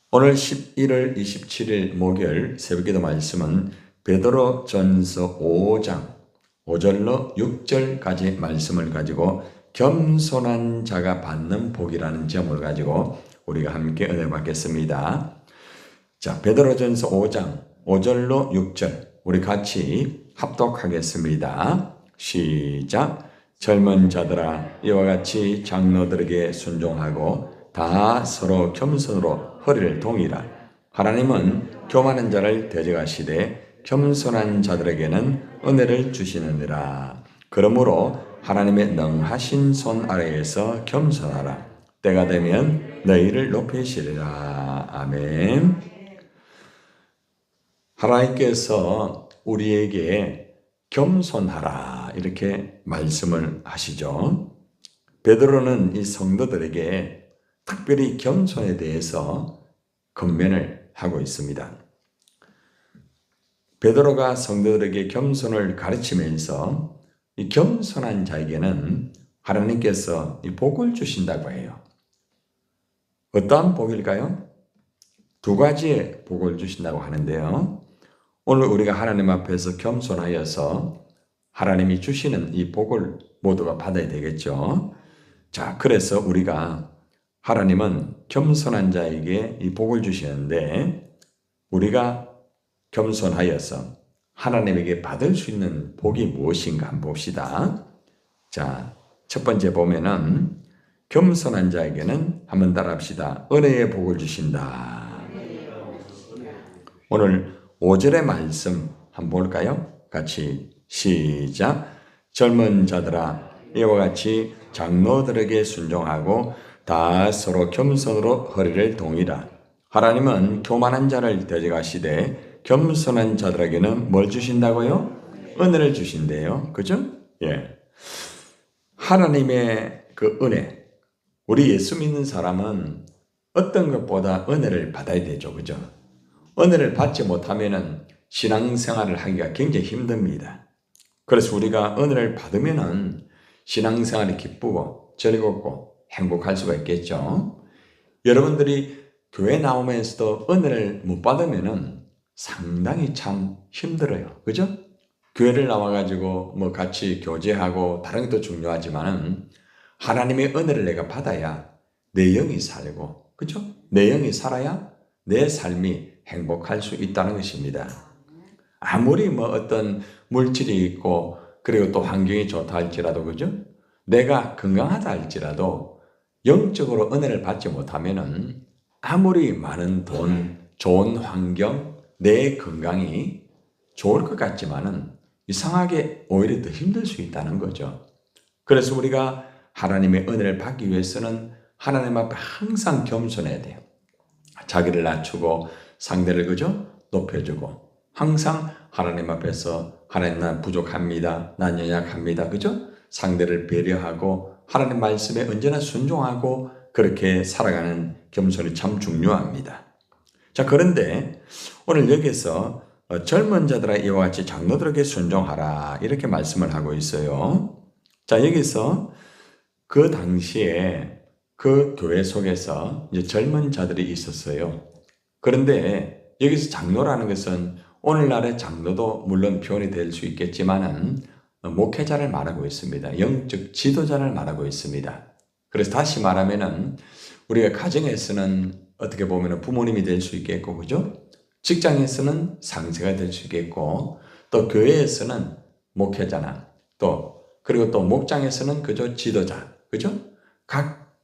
오늘 11월 27일 목요일 새벽기도 말씀은 베드로전서 5장 5절로 6절까지 말씀을 가지고 겸손한 자가 받는 복이라는 점을 가지고 우리가 함께 은혜 받겠습니다. 자, 베드로전서 5장 5절로 6절 우리 같이 합독하겠습니다. 시작. 젊은 자들아 이와 같이 장로들에게 순종하고 다 서로 겸손으로 허리를 동이라. 하나님은 교만한 자를 대적하시되 겸손한 자들에게는 은혜를 주시느니라. 그러므로 하나님의 능하신 손 아래에서 겸손하라. 때가 되면 너희를 높이시리라. 아멘. 하나님께서 우리에게 겸손하라 이렇게 말씀을 하시죠. 베드로는 이 성도들에게 특별히 겸손에 대해서 권면을 하고 있습니다. 베드로가 성도들에게 겸손을 가르치면서 이 겸손한 자에게는 하나님께서 이 복을 주신다고 해요. 어떠한 복일까요? 두 가지의 복을 주신다고 하는데요. 오늘 우리가 하나님 앞에서 겸손하여서 하나님이 주시는 이 복을 모두가 받아야 되겠죠. 자, 그래서 우리가 하나님은 겸손한 자에게 이 복을 주시는데 우리가 겸손하여서 하나님에게 받을 수 있는 복이 무엇인가 한번 봅시다. 자, 첫 번째 보면은 겸손한 자에게는 한번 따라합시다. 은혜의 복을 주신다. 오늘 5절의 말씀 한번 볼까요? 같이 시작. 젊은 자들아 이와 같이 장로들에게 순종하고 다 서로 겸손으로 허리를 동이라. 하나님은 교만한 자를 대적하시되 겸손한 자들에게는 뭘 주신다고요? 은혜를 주신대요. 그죠? 예. 하나님의 그 은혜. 우리 예수 믿는 사람은 어떤 것보다 은혜를 받아야 되죠. 그죠? 은혜를 받지 못하면은 신앙생활을 하기가 굉장히 힘듭니다. 그래서 우리가 은혜를 받으면은 신앙생활이 기쁘고 즐겁고 행복할 수가 있겠죠. 여러분들이 교회 나오면서도 은혜를 못 받으면은 상당히 참 힘들어요. 그죠? 교회를 나와가지고 뭐 같이 교제하고 다른 것도 중요하지만은 하나님의 은혜를 내가 받아야 내 영이 살고, 그죠? 내 영이 살아야 내 삶이 행복할 수 있다는 것입니다. 아무리 뭐 어떤 물질이 있고 그리고 또 환경이 좋다 할지라도 그죠? 내가 건강하다 할지라도 영적으로 은혜를 받지 못하면은 아무리 많은 돈, 좋은 환경, 내 건강이 좋을 것 같지만은 이상하게 오히려 더 힘들 수 있다는 거죠. 그래서 우리가 하나님의 은혜를 받기 위해서는 하나님 앞에 항상 겸손해야 돼요. 자기를 낮추고 상대를 그죠? 높여주고 항상 하나님 앞에서 하나님 난 부족합니다. 난 연약합니다. 그죠? 상대를 배려하고 하나님 말씀에 언제나 순종하고 그렇게 살아가는 겸손이 참 중요합니다. 자, 그런데 오늘 여기서 젊은 자들아 이와 같이 장로들에게 순종하라 이렇게 말씀을 하고 있어요. 자, 여기서 그 당시에 그 교회 속에서 이제 젊은 자들이 있었어요. 그런데 여기서 장로라는 것은 오늘날의 장로도 물론 표현이 될 수 있겠지만은 목회자를 말하고 있습니다. 영적 지도자를 말하고 있습니다. 그래서 다시 말하면은 우리가 가정에서는 어떻게 보면 부모님이 될 수 있겠고, 그죠? 직장에서는 상세가 될 수 있겠고, 또 교회에서는 목회자나 그리고 또 목장에서는 그저 지도자, 그죠? 각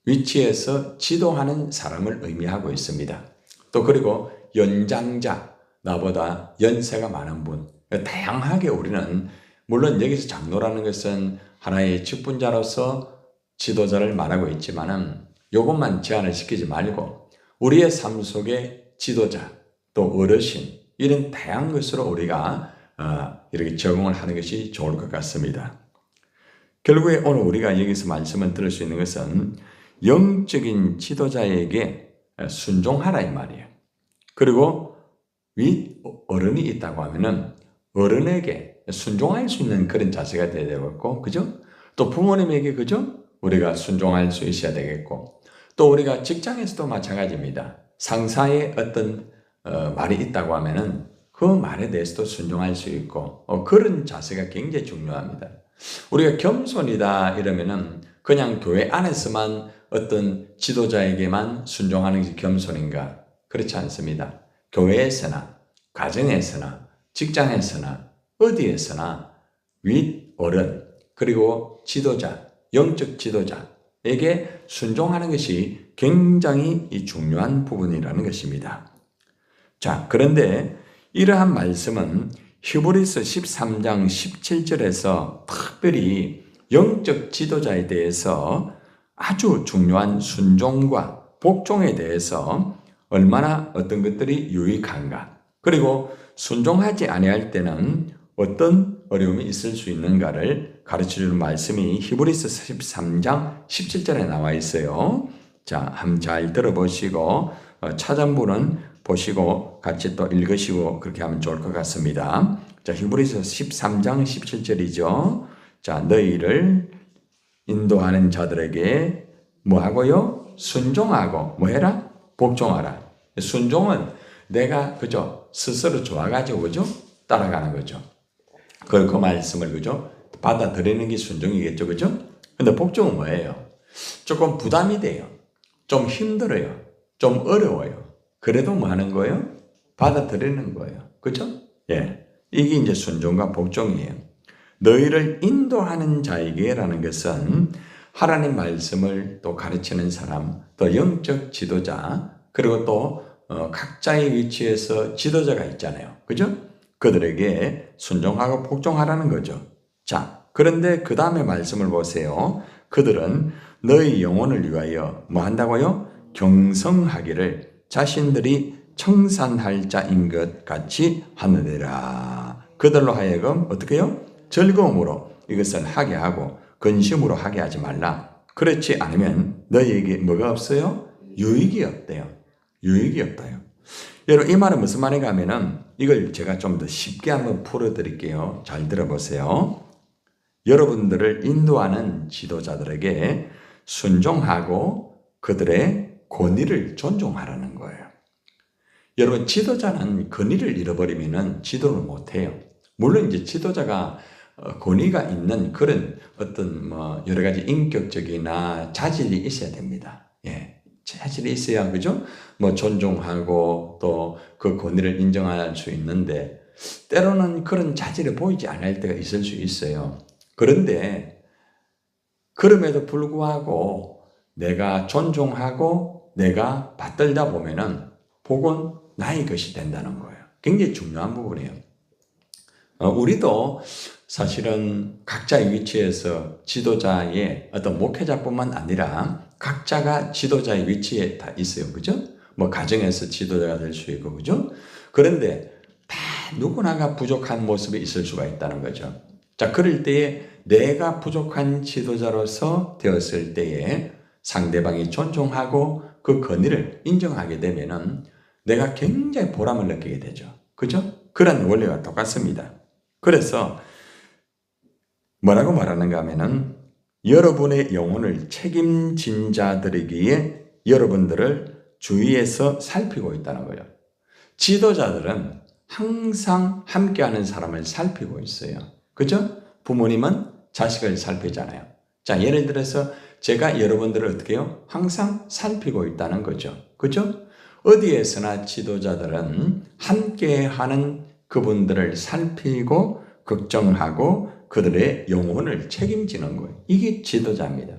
위치에서 지도하는 사람을 의미하고 있습니다. 또 그리고 연장자, 나보다 연세가 많은 분, 다양하게 우리는 물론 여기서 장로라는 것은 하나의 직분자로서 지도자를 말하고 있지만은 이것만 제한을 시키지 말고 우리의 삶 속에 지도자, 또 어르신 이런 다양한 것으로 우리가 이렇게 적응을 하는 것이 좋을 것 같습니다. 결국에 오늘 우리가 여기서 말씀을 들을 수 있는 것은 영적인 지도자에게 순종하라 이 말이에요. 그리고 윗 어른이 있다고 하면은 어른에게 순종할 수 있는 그런 자세가 되어야 되겠고, 그죠? 또 부모님에게 그죠? 우리가 순종할 수 있어야 되겠고, 또 우리가 직장에서도 마찬가지입니다. 상사의 어떤 말이 있다고 하면은 그 말에 대해서도 순종할 수 있고 그런 자세가 굉장히 중요합니다. 우리가 겸손이다 이러면은 그냥 교회 안에서만 어떤 지도자에게만 순종하는 것이 겸손인가? 그렇지 않습니다. 교회에서나 가정에서나 직장에서나 어디에서나 윗 어른 그리고 지도자, 영적 지도자에게 순종하는 것이 굉장히 중요한 부분이라는 것입니다. 자, 그런데 이러한 말씀은 히브리서 13장 17절에서 특별히 영적 지도자에 대해서 아주 중요한 순종과 복종에 대해서 얼마나 어떤 것들이 유익한가, 그리고 순종하지 아니할 때는 어떤 어려움이 있을 수 있는가를 가르쳐주는 말씀이 히브리서 13장 17절에 나와 있어요. 자, 한번 잘 들어보시고 찾아보는 보시고 같이 또 읽으시고 그렇게 하면 좋을 것 같습니다. 자, 히브리서 13장 17절이죠. 자, 너희를 인도하는 자들에게 뭐 하고요? 순종하고 뭐 해라? 복종하라. 순종은 내가 그죠? 스스로 좋아가지고 그죠? 따라가는 거죠. 그 말씀을 그죠? 받아들이는 게 순종이겠죠. 그죠? 근데 복종은 뭐예요? 조금 부담이 돼요. 좀 힘들어요. 좀 어려워요. 그래도 뭐 하는 거예요? 받아들이는 거예요. 그죠? 예. 이게 이제 순종과 복종이에요. 너희를 인도하는 자에게라는 것은 하나님 말씀을 또 가르치는 사람, 또 영적 지도자, 그리고 또 각자의 위치에서 지도자가 있잖아요. 그죠? 그들에게 순종하고 복종하라는 거죠. 자, 그런데 그 다음에 말씀을 보세요. 그들은 너희 영혼을 위하여 뭐 한다고요? 경성하기를 자신들이 청산할 자인 것 같이 하느니라. 그들로 하여금 어떻게 해요? 즐거움으로 이것을 하게 하고 근심으로 하게 하지 말라. 그렇지 않으면 너희에게 뭐가 없어요? 유익이 없대요. 유익이 없다요. 여러분, 이 말은 무슨 말인가 하면은 이걸 제가 좀 더 쉽게 한번 풀어드릴게요. 잘 들어보세요. 여러분들을 인도하는 지도자들에게 순종하고 그들의 권위를 존중하라는 거예요. 여러분, 지도자는 권위를 잃어버리면은 지도를 못해요. 물론 이제 지도자가 권위가 있는 그런 어떤 뭐 여러 가지 인격적이나 자질이 있어야 됩니다. 예. 자질이 있어야 그죠? 뭐 존중하고 또 그 권위를 인정할 수 있는데 때로는 그런 자질이 보이지 않을 때가 있을 수 있어요. 그런데 그럼에도 불구하고 내가 존중하고 내가 받들다 보면은 복은 나의 것이 된다는 거예요. 굉장히 중요한 부분이에요. 우리도 사실은 각자의 위치에서 지도자의 어떤 목회자뿐만 아니라 각자가 지도자의 위치에 다 있어요. 그죠? 뭐 가정에서 지도자가 될 수 있고, 그죠? 그런데 다 누구나가 부족한 모습이 있을 수가 있다는 거죠. 자, 그럴 때에 내가 부족한 지도자로서 되었을 때에 상대방이 존중하고 그 권위를 인정하게 되면은 내가 굉장히 보람을 느끼게 되죠. 그죠? 그런 원리가 똑같습니다. 그래서 뭐라고 말하는가 하면은 여러분의 영혼을 책임진 자들이기에 여러분들을 주위에서 살피고 있다는 거예요. 지도자들은 항상 함께하는 사람을 살피고 있어요. 그죠? 부모님은 자식을 살피잖아요. 자, 예를 들어서 제가 여러분들을 어떻게 해요? 항상 살피고 있다는 거죠. 그죠? 어디에서나 지도자들은 함께하는 그분들을 살피고 걱정하고 그들의 영혼을 책임지는 거예요. 이게 지도자입니다.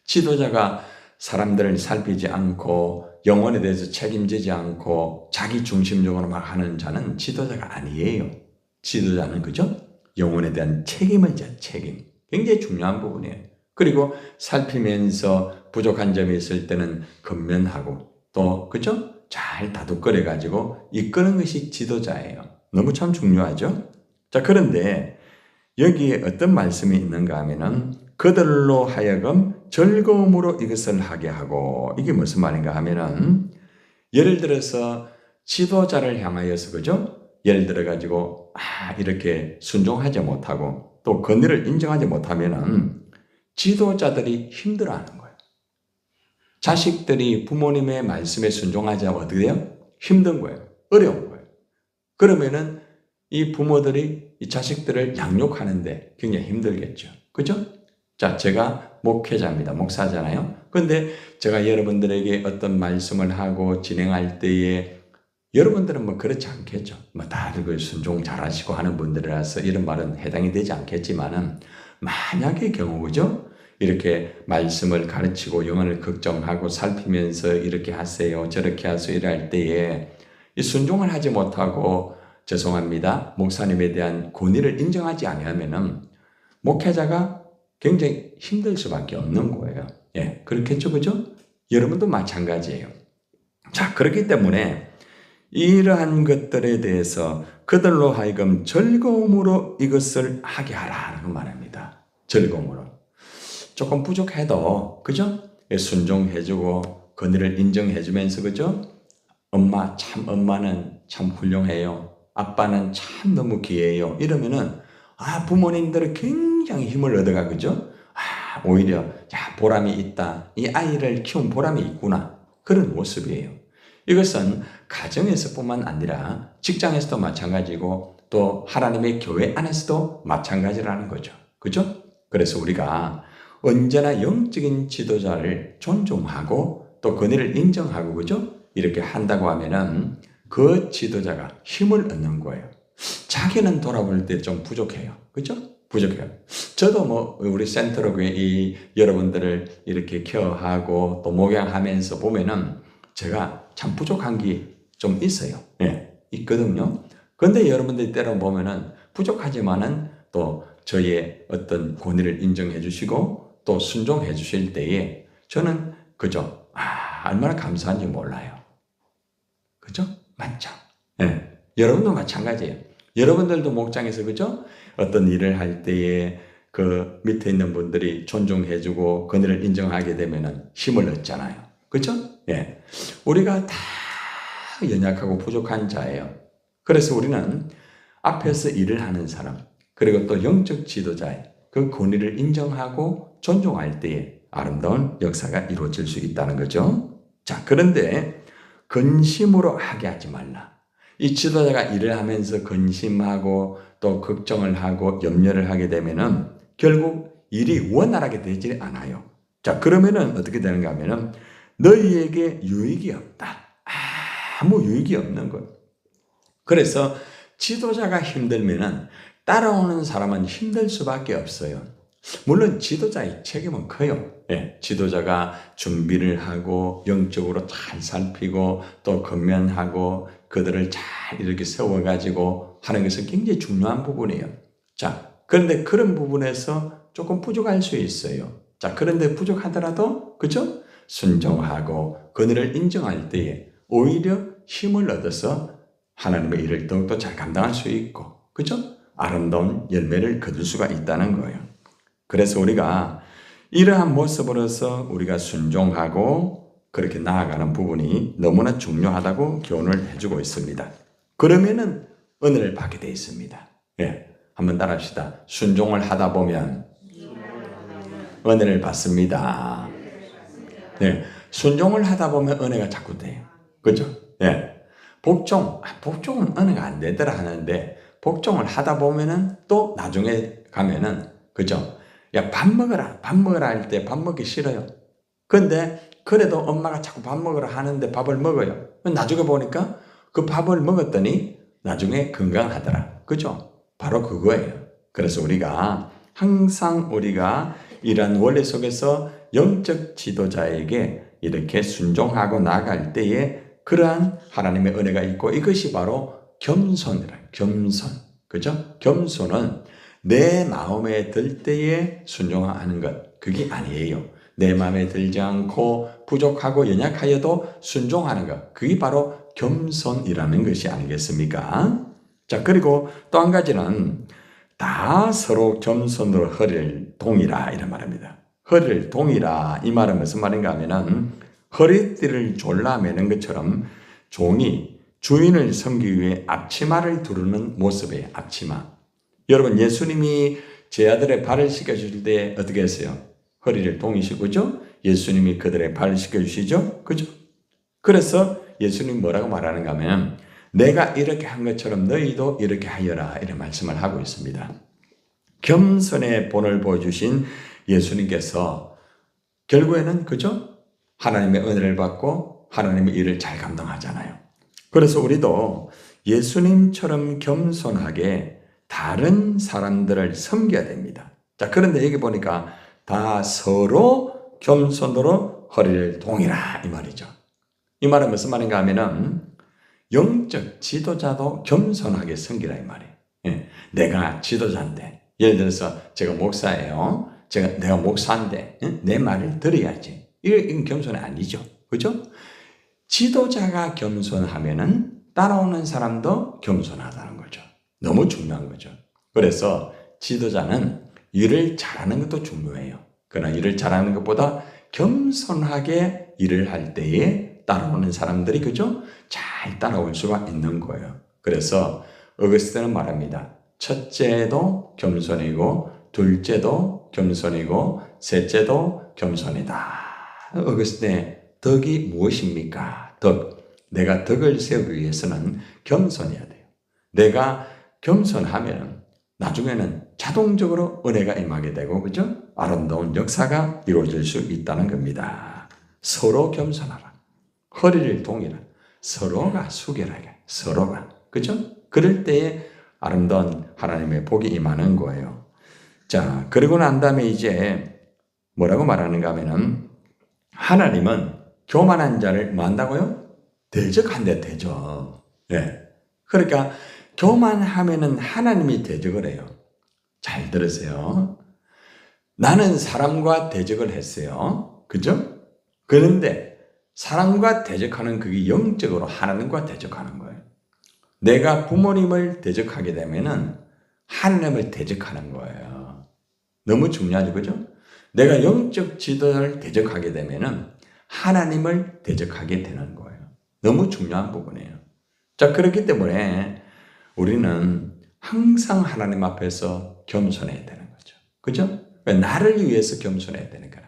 지도자가 사람들을 살피지 않고 영혼에 대해서 책임지지 않고 자기 중심적으로 막 하는 자는 지도자가 아니에요. 지도자는 그죠? 영혼에 대한 책임을 져, 책임. 굉장히 중요한 부분이에요. 그리고 살피면서 부족한 점이 있을 때는 건면하고 또 그죠? 잘 다독거려 가지고 이끄는 것이 지도자예요. 너무 참 중요하죠? 자, 그런데 여기에 어떤 말씀이 있는가 하면은 그들로 하여금 즐거움으로 이것을 하게 하고, 이게 무슨 말인가 하면은 예를 들어서 지도자를 향하여서 그죠? 예를 들어 가지고 이렇게 순종하지 못하고 또 권위를 인정하지 못하면은 지도자들이 힘들어하는 거예요. 자식들이 부모님의 말씀에 순종하지 않으면 어떻게 돼요? 힘든 거예요. 어려운 거예요. 그러면은 이 부모들이 이 자식들을 양육하는데 굉장히 힘들겠죠. 그죠? 자, 제가 목회자입니다. 목사잖아요. 근데 제가 여러분들에게 어떤 말씀을 하고 진행할 때에 여러분들은 뭐 그렇지 않겠죠. 뭐 다들 그 순종 잘하시고 하는 분들이라서 이런 말은 해당이 되지 않겠지만은 만약의 경우, 그죠? 이렇게 말씀을 가르치고 영혼을 걱정하고 살피면서 이렇게 하세요, 저렇게 하세요 이럴 때에 이 순종을 하지 못하고 죄송합니다, 목사님에 대한 권위를 인정하지 않으면은 목회자가 굉장히 힘들 수밖에 없는 거예요. 예, 그렇겠죠, 그죠? 여러분도 마찬가지예요. 자, 그렇기 때문에 이러한 것들에 대해서 그들로 하여금 즐거움으로 이것을 하게 하라는 말입니다. 즐거움으로. 조금 부족해도, 그죠? 순종해주고, 권위를 인정해주면서, 그죠? 엄마는 참 훌륭해요. 아빠는 참 너무 귀해요. 이러면은, 부모님들은 굉장히 힘을 얻어가, 그죠? 오히려, 야, 보람이 있다. 이 아이를 키운 보람이 있구나. 그런 모습이에요. 이것은 가정에서뿐만 아니라 직장에서도 마찬가지고 또 하나님의 교회 안에서도 마찬가지라는 거죠. 그죠? 그래서 우리가 언제나 영적인 지도자를 존중하고 또 권위를 인정하고, 그죠? 이렇게 한다고 하면은 그 지도자가 힘을 얻는 거예요. 자기는 돌아볼 때 좀 부족해요. 그죠? 부족해요. 저도 뭐 우리 센트로 이 여러분들을 이렇게 케어하고 또 목양하면서 보면은 제가 참 부족한 게 좀 있어요. 예, 있거든요. 근데 여러분들이 때로 보면은 부족하지만은 또 저의 어떤 권위를 인정해 주시고 또 순종해 주실 때에 저는 그죠? 얼마나 감사한지 몰라요. 그죠? 맞죠? 예. 여러분도 마찬가지예요. 여러분들도 목장에서 그죠? 어떤 일을 할 때에 그 밑에 있는 분들이 존중해 주고 권위를 인정하게 되면은 힘을 얻잖아요. 그죠? 예. 우리가 다 연약하고 부족한 자예요. 그래서 우리는 앞에서 일을 하는 사람, 그리고 또 영적 지도자의 그 권위를 인정하고 존중할 때에 아름다운 역사가 이루어질 수 있다는 거죠. 자, 그런데 근심으로 하게 하지 말라. 이 지도자가 일을 하면서 근심하고 또 걱정을 하고 염려를 하게 되면은 결국 일이 원활하게 되지 않아요. 자, 그러면은 어떻게 되는가 하면은 너희에게 유익이 없다. 아무 유익이 없는 거예요. 그래서 지도자가 힘들면은 따라오는 사람은 힘들 수밖에 없어요. 물론 지도자의 책임은 커요. 예, 지도자가 준비를 하고 영적으로 잘 살피고 또 건면하고 그들을 잘 이렇게 세워가지고 하는 것은 굉장히 중요한 부분이에요. 자, 그런데 그런 부분에서 조금 부족할 수 있어요. 자, 그런데 부족하더라도, 그죠? 순종하고 권위를 인정할 때에 오히려 힘을 얻어서 하나님의 일을 더욱더 잘 감당할 수 있고, 그죠? 아름다운 열매를 거둘 수가 있다는 거예요. 그래서 우리가 이러한 모습으로서 우리가 순종하고 그렇게 나아가는 부분이 너무나 중요하다고 교훈을 해주고 있습니다. 그러면은 은혜를 받게 되어 있습니다. 네, 한번 따라합시다. 순종을 하다 보면 은혜를 받습니다. 네, 순종을 하다 보면 은혜가 자꾸 돼요. 그죠? 네. 복종은 은혜가 안 되더라 하는데 복종을 하다 보면은 또 나중에 가면은, 그죠? 야, 밥 먹어라 할 때 밥 먹기 싫어요. 근데 그래도 엄마가 자꾸 밥 먹으라 하는데 밥을 먹어요. 나중에 보니까 그 밥을 먹었더니 나중에 건강하더라. 그죠? 바로 그거예요. 그래서 우리가 항상 우리가 이러한 원리 속에서 영적 지도자에게 이렇게 순종하고 나갈 때에 그러한 하나님의 은혜가 있고, 이것이 바로 겸손이라. 겸손. 그죠? 겸손은 내 마음에 들 때에 순종하는 것, 그게 아니에요. 내 마음에 들지 않고 부족하고 연약하여도 순종하는 것, 그게 바로 겸손이라는 것이 아니겠습니까? 자, 그리고 또 한 가지는 다 서로 겸손으로 허리를 동이라 이런 말입니다. 허리를 동이라, 이 말은 무슨 말인가 하면은 허리띠를 졸라 매는 것처럼 종이 주인을 섬기기 위해 앞치마를 두르는 모습이에요. 앞치마. 여러분, 예수님이 제 아들의 발을 씻겨주실 때 어떻게 했어요? 허리를 동이시고, 그죠? 예수님이 그들의 발을 씻겨주시죠? 그죠? 그래서 예수님 뭐라고 말하는가 하면 내가 이렇게 한 것처럼 너희도 이렇게 하여라 이런 말씀을 하고 있습니다. 겸손의 본을 보여주신 예수님께서 결국에는 그죠? 하나님의 은혜를 받고 하나님의 일을 잘 감당하잖아요. 그래서 우리도 예수님처럼 겸손하게 다른 사람들을 섬겨야 됩니다. 자, 그런데 여기 보니까 다 서로 겸손으로 허리를 동이라 이 말이죠. 이 말은 무슨 말인가 하면은 영적 지도자도 겸손하게 섬기라 이 말이에요. 예, 내가 지도자인데 예를 들어서 제가 목사예요. 내가 목사인데 내 말을 들어야지. 이건 겸손이 아니죠. 그죠? 지도자가 겸손하면은 따라오는 사람도 겸손하다는 거죠. 너무 중요한 거죠. 그래서 지도자는 일을 잘하는 것도 중요해요. 그러나 일을 잘하는 것보다 겸손하게 일을 할 때에 따라오는 사람들이 그죠? 잘 따라올 수가 있는 거예요. 그래서 어거스틴은 말합니다. 첫째도 겸손이고 둘째도 겸손이고 셋째도 겸손이다. 어거스틴의 덕이 무엇입니까? 덕. 내가 덕을 세우기 위해서는 겸손해야 돼요. 내가 겸손하면 나중에는 자동적으로 은혜가 임하게 되고 그죠? 아름다운 역사가 이루어질 수 있다는 겁니다. 서로 겸손하라. 허리를 동이라. 서로가 수결하게. 서로가. 그죠? 그럴 때에 아름다운 하나님의 복이 임하는 거예요. 자, 그리고 난 다음에 이제 뭐라고 말하는가 하면은 하나님은 교만한 자를 뭐 한다고요? 대적한대, 대적. 예. 그러니까 교만하면은 하나님이 대적을 해요. 잘 들으세요. 나는 사람과 대적을 했어요. 그죠? 그런데 사람과 대적하는 그게 영적으로 하나님과 대적하는 거예요. 내가 부모님을 대적하게 되면은 하나님을 대적하는 거예요. 너무 중요하죠. 그죠? 내가 영적 지도자를 대적하게 되면은 하나님을 대적하게 되는 거예요. 너무 중요한 부분이에요. 자, 그렇기 때문에 우리는 항상 하나님 앞에서 겸손해야 되는 거죠. 그죠? 나를 위해서 겸손해야 되는 거야.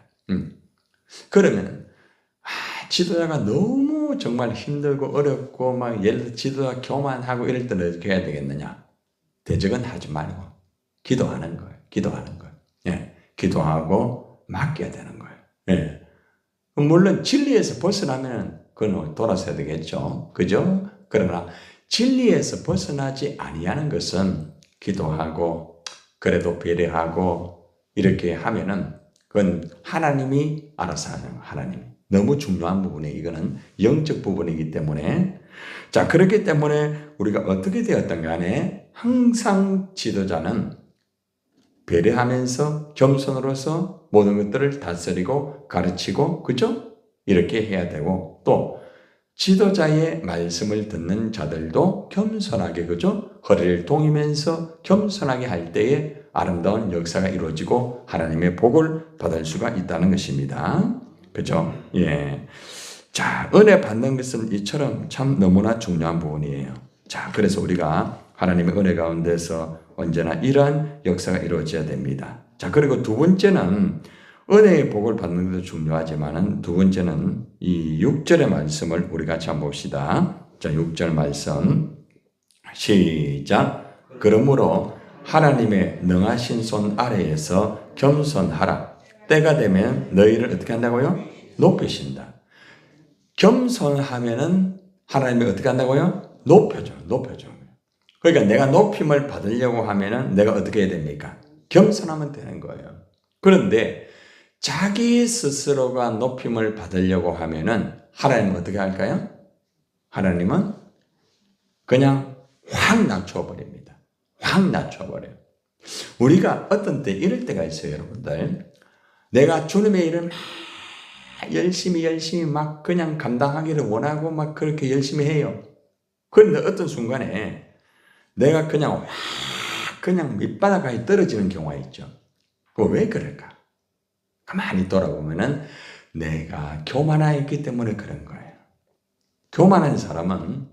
그러면 지도자가 너무 정말 힘들고 어렵고 막 예를 들어 지도자 교만하고 이럴 때는 어떻게 해야 되겠느냐? 대적은 하지 말고 기도하는 거예요. 기도하는 거예요. 예, 기도하고 맡겨야 되는 거예요. 예. 물론 진리에서 벗어나면 그건 돌아서야 되겠죠. 그죠? 그러나 진리에서 벗어나지 아니하는 것은 기도하고 그래도 배려하고 이렇게 하면은 그건 하나님이 알아서 하는 하나님. 너무 중요한 부분이에요. 이거는 영적 부분이기 때문에. 자, 그렇기 때문에 우리가 어떻게 되었든 간에 항상 지도자는 배려하면서 겸손으로서 모든 것들을 다스리고 가르치고 그죠? 이렇게 해야 되고 또 지도자의 말씀을 듣는 자들도 겸손하게 그죠? 허리를 동이면서 겸손하게 할 때에 아름다운 역사가 이루어지고 하나님의 복을 받을 수가 있다는 것입니다. 그죠? 예. 자, 은혜 받는 것은 이처럼 참 너무나 중요한 부분이에요. 자, 그래서 우리가 하나님의 은혜 가운데서 언제나 이러한 역사가 이루어져야 됩니다. 자, 그리고 두 번째는 은혜의 복을 받는 것도 중요하지만은 두 번째는 이 6절의 말씀을 우리 같이 한번 봅시다. 자, 6절 말씀. 시작. 그러므로 하나님의 능하신 손 아래에서 겸손하라. 때가 되면 너희를 어떻게 한다고요? 높이신다. 겸손하면은 하나님이 어떻게 한다고요? 높여줘. 그러니까 내가 높임을 받으려고 하면은 내가 어떻게 해야 됩니까? 겸손하면 되는 거예요. 그런데 자기 스스로가 높임을 받으려고 하면은 하나님은 어떻게 할까요? 하나님은 그냥 확 낮춰버립니다. 확 낮춰버려요. 우리가 어떤 때 이럴 때가 있어요, 여러분들. 내가 주님의 일을 열심히 막 그냥 감당하기를 원하고 막 그렇게 열심히 해요. 그런데 어떤 순간에 내가 그냥 밑바닥까지 떨어지는 경우가 있죠. 왜 그럴까? 가만히 돌아보면은 내가 교만하였기 때문에 그런 거예요. 교만한 사람은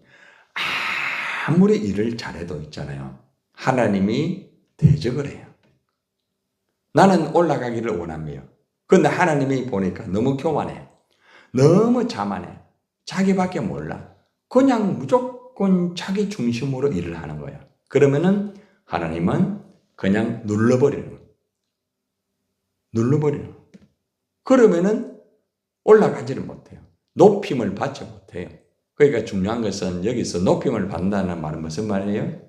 아무리 일을 잘해도 있잖아요. 하나님이 대적을 해요. 나는 올라가기를 원합니다. 근데 하나님이 보니까 너무 교만해. 너무 자만해. 자기밖에 몰라. 그냥 무조건 자기 중심으로 일을 하는 거야. 그러면은 하나님은 그냥 눌러버리는 거야. 눌러버리는 거야. 그러면은 올라가지를 못해요. 높임을 받지 못해요. 그러니까 중요한 것은 여기서 높임을 받는다는 말은 무슨 말이에요?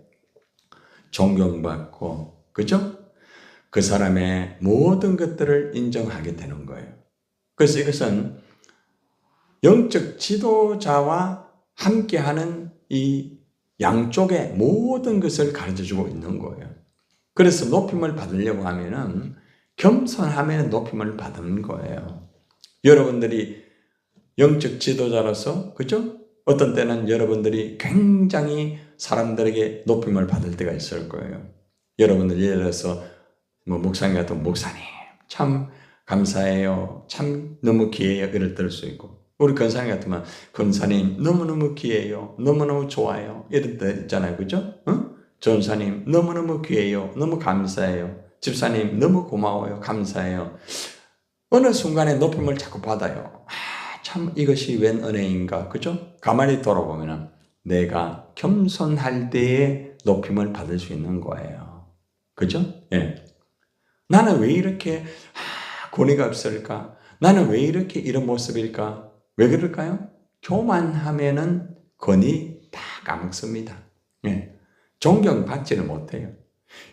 존경받고, 그죠? 그 사람의 모든 것들을 인정하게 되는 거예요. 그래서 이것은 영적 지도자와 함께하는 이 양쪽의 모든 것을 가르쳐주고 있는 거예요. 그래서 높임을 받으려고 하면은 겸손하면 높임을 받는 거예요. 여러분들이 영적 지도자로서, 그죠? 어떤 때는 여러분들이 굉장히 사람들에게 높임을 받을 때가 있을 거예요. 여러분들 예를 들어서 목사님 같은 목사님 참 감사해요. 참 너무 귀해요. 이럴 때일 수 있고, 우리 권사님 같으면 권사님 너무너무 귀해요. 너무너무 좋아요. 이럴 때 있잖아요. 그죠? 전사님 너무너무 귀해요. 너무 감사해요. 집사님 너무 고마워요. 감사해요. 어느 순간에 높임을 자꾸 받아요. 참 이것이 웬 은혜인가. 그죠? 가만히 돌아보면 내가 겸손할 때에 높임을 받을 수 있는 거예요. 그죠? 예. 나는 왜 이렇게 권위가 없을까? 나는 왜 이렇게 이런 모습일까? 왜 그럴까요? 교만하면은 권위 다 까먹습니다. 예. 존경받지를 못해요.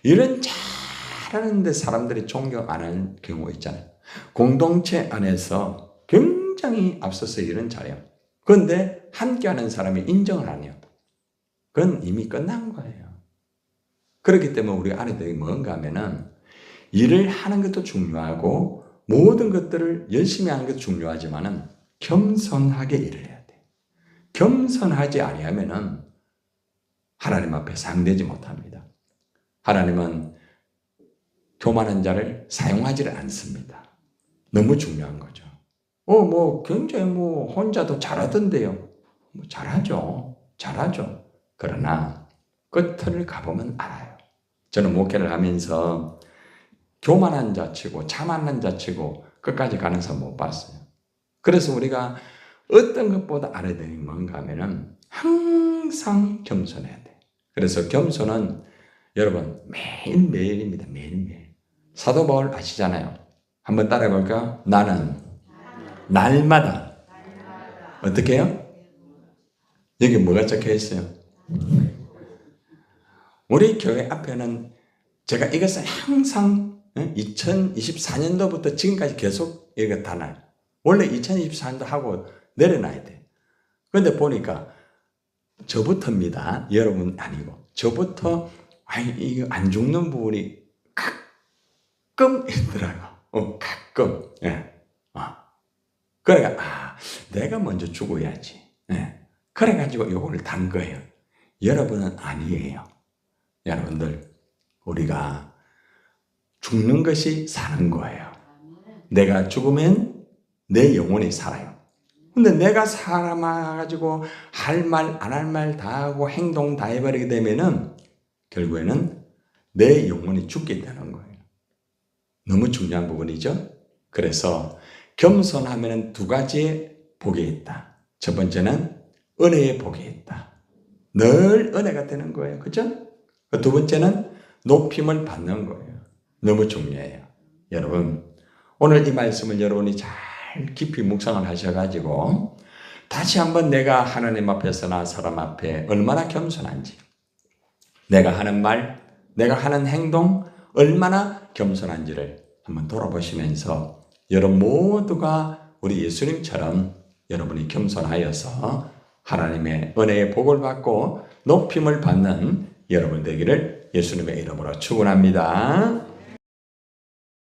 일은 잘하는데 사람들이 존경 안 하는 경우가 있잖아요. 공동체 안에서 굉장히 앞서서 일은 잘해요. 그런데 함께하는 사람이 인정을 안 해요. 그건 이미 끝난 거예요. 그렇기 때문에 우리 아내들이 뭔가 하면은 일을 하는 것도 중요하고 모든 것들을 열심히 하는 것도 중요하지만은 겸손하게 일을 해야 돼. 겸손하지 아니하면은 하나님 앞에 상대지 못합니다. 하나님은 교만한 자를 사용하지를 않습니다. 너무 중요한 거죠. 굉장히 혼자도 잘하던데요. 잘하죠. 그러나 끝을 가보면 알아요. 저는 목회를 하면서 교만한 자치고 자만한 자치고 끝까지 가는 사람 못 봤어요. 그래서 우리가 어떤 것보다 알아야 되는 게 뭔가 하면은 항상 겸손해야 돼. 그래서 겸손은 여러분 매일매일입니다. 매일매일. 사도 바울 아시잖아요. 한번 따라해 볼까요? 나는 날마다 어떻게 해요? 여기 뭐가 적혀 있어요? 우리 교회 앞에는 제가 이것을 항상 2024년도부터 지금까지 계속 이렇게 다 놔요. 원래 2024년도 하고 내려놔야 돼. 그런데 보니까 저부터입니다. 여러분 아니고 저부터 이거 안 죽는 부분이 가끔 있더라고. 가끔. 예. 그러니까 내가 먼저 죽어야지. 예. 그래가지고 이걸 단 거예요. 여러분은 아니에요. 여러분들 우리가 죽는 것이 사는 거예요. 내가 죽으면 내 영혼이 살아요. 근데 내가 살아가지고 할 말 안 할 말 다 하고 행동 다 해버리게 되면은 결국에는 내 영혼이 죽게 되는 거예요. 너무 중요한 부분이죠. 그래서 겸손하면 두 가지의 복이 있다. 첫 번째는 은혜의 복이 있다. 늘 은혜가 되는 거예요. 그죠? 두 번째는 높임을 받는 거예요. 너무 중요해요. 여러분, 오늘 이 말씀을 여러분이 잘 깊이 묵상을 하셔가지고 다시 한번 내가 하나님 앞에서나 사람 앞에 얼마나 겸손한지, 내가 하는 말, 내가 하는 행동 얼마나 겸손한지를 한번 돌아보시면서 여러분 모두가 우리 예수님처럼 여러분이 겸손하여서 하나님의 은혜의 복을 받고 높임을 받는 여러분 되기를 예수님의 이름으로 축원합니다.